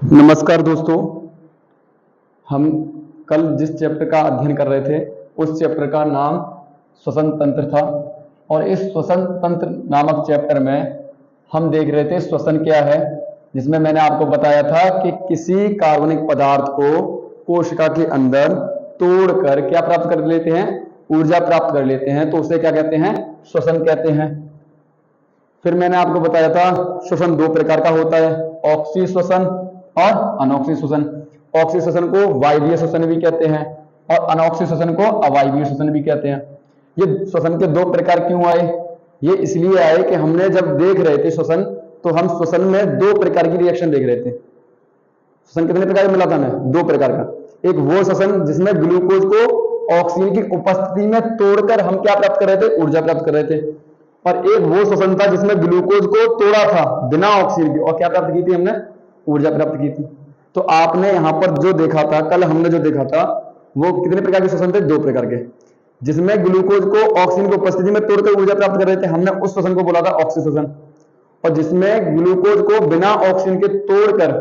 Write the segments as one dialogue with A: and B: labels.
A: नमस्कार दोस्तों। हम कल जिस चैप्टर का अध्ययन कर रहे थे उस चैप्टर का नाम श्वसन तंत्र था और इस श्वसन तंत्र नामक चैप्टर में हम देख रहे थे श्वसन क्या है, जिसमें मैंने आपको बताया था कि किसी कार्बनिक पदार्थ को कोशिका के अंदर तोड़कर क्या प्राप्त कर लेते हैं, ऊर्जा प्राप्त कर लेते हैं, तो उसे क्या कहते हैं, श्वसन कहते हैं। फिर मैंने आपको बताया था श्वसन दो प्रकार का होता है, ऑक्सी श्वसन और अनॉक्सी श्वसन। ऑक्सी श्वसन को वायवीय श्वसन भी कहते हैं और अनॉक्सी श्वसन को अवायवीय श्वसन भी कहते हैं। ये श्वसन के दो प्रकार क्यों आए? ये इसलिए आए कि हमने जब देख रहे थे श्वसन, तो हम श्वसन में दो प्रकार की रिएक्शन देख रहे थे। श्वसन कितने प्रकार का मिला था हमें? दो प्रकार का। एक वो श्वसन जिसमें ग्लूकोज को ऑक्सीजन की उपस्थिति में तोड़कर हम क्या प्राप्त कर रहे थे, ऊर्जा प्राप्त कर रहे थे। और एक वो श्वसन था जिसमें ग्लूकोज को तोड़ा था बिना ऑक्सीजन के और क्या प्राप्त की थी, हमने ऊर्जा प्राप्त की थी। तो आपने यहां पर जो देखा था, कल हमने जो देखा था, वो कितने प्रकार के श्वसन थे? दो प्रकार के, जिसमें ग्लूकोज को ऑक्सीजन की उपस्थिति में तोड़कर ऊर्जा प्राप्त कर रहे थे, हमने उस श्वसन को बोला था ऑक्सी श्वसन। और जिसमें ग्लूकोज को बिना ऑक्सीजन के तोड़कर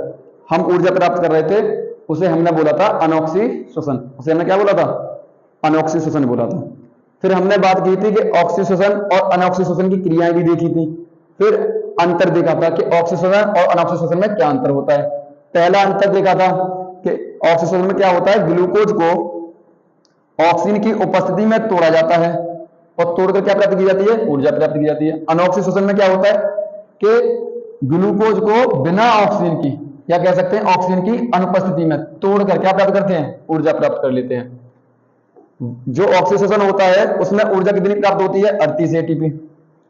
A: हम ऊर्जा प्राप्त कर रहे थे, उसे हमने बोला था अनॉक्सी श्वसन। उसे हमने क्या बोला था? अनॉक्सी श्वसन बोला था। फिर हमने बात की थी कि ऑक्सी श्वसन और अनॉक्सी श्वसन की क्रियाएं भी देखी थी। फिर अंतर देखा था कि ऑक्सी श्वसन और अनॉक्सी श्वसन में क्या अंतर होता है। पहला अंतर देखा था कि ऑक्सी श्वसन में क्या होता है, ग्लूकोज को ऑक्सीजन की उपस्थिति में तोड़ा जाता है और तोड़कर क्या प्राप्त की जाती है, ऊर्जा प्राप्त की जाती है। अनॉक्सी श्वसन में क्या होता है कि ग्लूकोज को बिना ऑक्सीजन की, या कह सकते हैं ऑक्सीजन की अनुपस्थिति में तोड़कर क्या प्राप्त करते हैं, ऊर्जा प्राप्त कर लेते हैं। जो ऑक्सी श्वसन होता है उसमें ऊर्जा कितनी प्राप्त होती है? 38 एटीपी,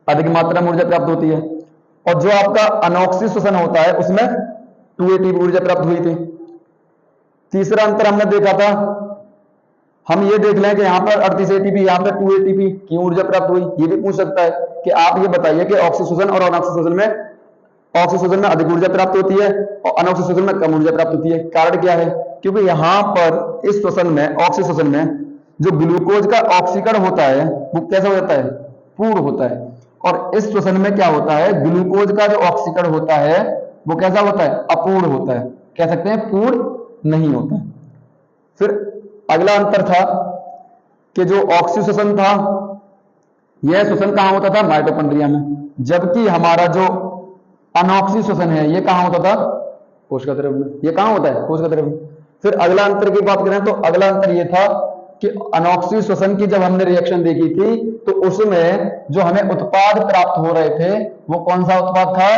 A: अधिक मात्रा में ऊर्जा प्राप्त होती है। और जो आपका अनॉक्सी श्वसन होता है उसमें 2 एटीपी ऊर्जा प्राप्त हुई थी। तीसरा अंतर हमने देखा था, हम ये देख लें कि यहाँ पर 38 एटीपी, यहाँ पर 2 एटीपी की ऊर्जा प्राप्त हुई। ये भी पूछ सकता है कि आप ये बताइए कि ऑक्सी श्वसन और अनॉक्सी श्वसन में, ऑक्सी श्वसन में अधिक ऊर्जा प्राप्त होती है और अनॉक्सी श्वसन में कम ऊर्जा प्राप्त होती है। कारण क्या है? क्योंकि यहाँ पर इस श्वसन में, ऑक्सी श्वसन में, जो ग्लूकोज का ऑक्सीकरण होता है वो कैसा हो जाता है, पूर्ण होता है। और इस श्वसन में क्या होता है, ग्लूकोज का जो ऑक्सीकरण होता है वो कैसा होता है, अपूर्ण होता है, कह सकते हैं पूर्ण नहीं होता। फिर अगला अंतर था कि जो ऑक्सी श्वसन था, यह श्वसन कहां होता था, माइटोकॉन्ड्रिया में, जबकि हमारा जो अनॉक्सी श्वसन है ये कहां होता था, कोशिका द्रव्य में। ये कहां होता है, कोशिका द्रव्य में। फिर अगला अंतर की बात करें तो अगला अंतर यह था कि अनॉक्सी श्वसन की जब हमने रिएक्शन देखी थी तो उसमें जो हमें उत्पाद प्राप्त हो रहे थे वो कौन सा उत्पाद था,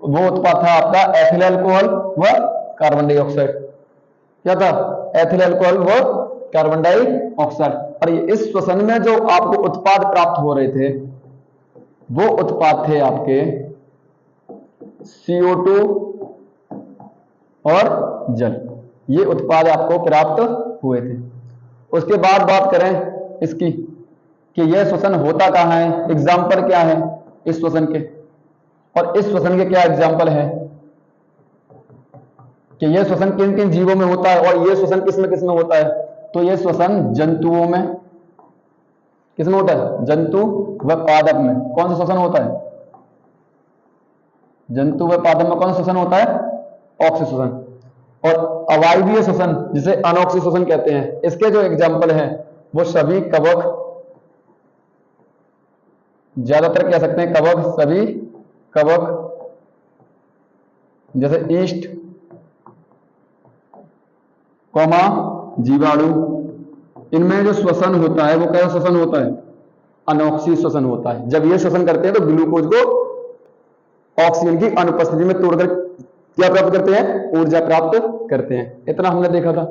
A: वो उत्पाद था आपका एथिल अल्कोहल व कार्बन डाइऑक्साइड। क्या था? एथिल अल्कोहल व कार्बन डाइऑक्साइड। और इस श्वसन में जो आपको उत्पाद प्राप्त हो रहे थे वो उत्पाद थे आपके CO2 और जल। ये उत्पाद आपको प्राप्त हुए थे। उसके बाद बात करें इसकी कि यह श्वसन होता कहां है, एग्जाम्पल क्या है इस श्वसन के, और इस श्वसन के क्या एग्जाम्पल है कि यह श्वसन किन किन जीवों में होता है और यह श्वसन किस में होता है। तो यह श्वसन जंतुओं में, किसमें होता है, जंतु व पादप में। कौन सा श्वसन होता है, जंतु व पादप में कौन सा श्वसन होता है, ऑक्सी श्वसन। और अवायवीय श्वसन जिसे अनॉक्सी श्वसन कहते हैं, इसके जो एग्जाम्पल हैं वो सभी कवक, ज्यादातर कह सकते हैं कवक, सभी कवक, जैसे ईस्ट, जीवाणु, इनमें जो श्वसन होता है वो कैसा श्वसन होता है, अनॉक्सी श्वसन होता है। जब ये श्वसन करते हैं तो ग्लूकोज को ऑक्सीजन की अनुपस्थिति में तोड़कर क्या प्राप्त करते हैं, ऊर्जा प्राप्त करते हैं। इतना हमने देखा था।